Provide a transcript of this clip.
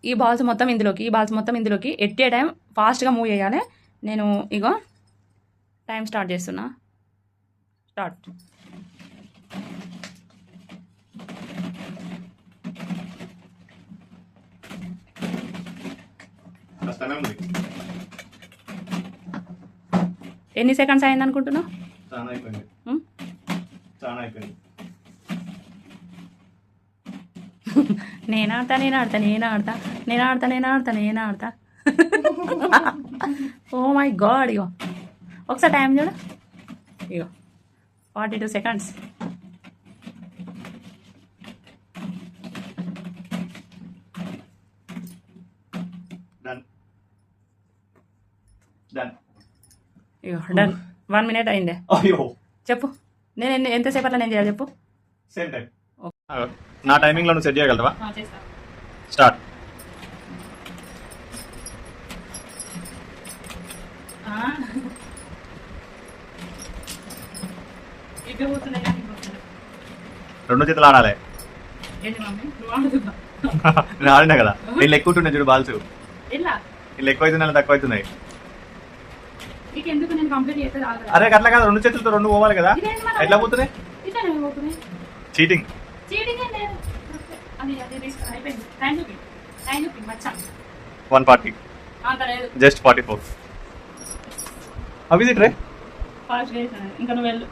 ఈ బాల్స్ మొత్తం ఇందులోకి ఎట్ ఏ టైం ఫాస్ట్గా మూవ్ చేయాలి. నేను ఇగో టైం స్టార్ట్ చేస్తున్నా. స్టార్ట్. ఎన్ని సెకండ్స్ అయింది అనుకుంటున్నావు? నేను ఆడతా. Oh my God. ఇగో ఒకసారి టైం చూడు. ఇగో 42 seconds. ఇగో డన్. 1 minute అయిందే. చెప్పు నేను ఎంతసేపట్లో నేను చేయాలి చెప్పు. Same time. నా టైమింగ్ లో నువ్వు సెట్ చేయగలవా? స్టార్ట్. రెండు చేతులు ఆడాలి. నేను ఆడినా కదా. నేను ఎక్కువ ఉంటున్నా చూడు బాల్స్. వీళ్ళు ఎక్కువ అవుతున్నాయి తక్కువ అవుతున్నాయి. అరే అట్లా కదా, రెండు చేతులతో రెండు పోవాలి కదా. ఎట్లా పోతున్నాయి? చీటింగ్. 140. జస్ట్ 44. అవి రే. ఇంకా నువ్వు వెళ్ళు.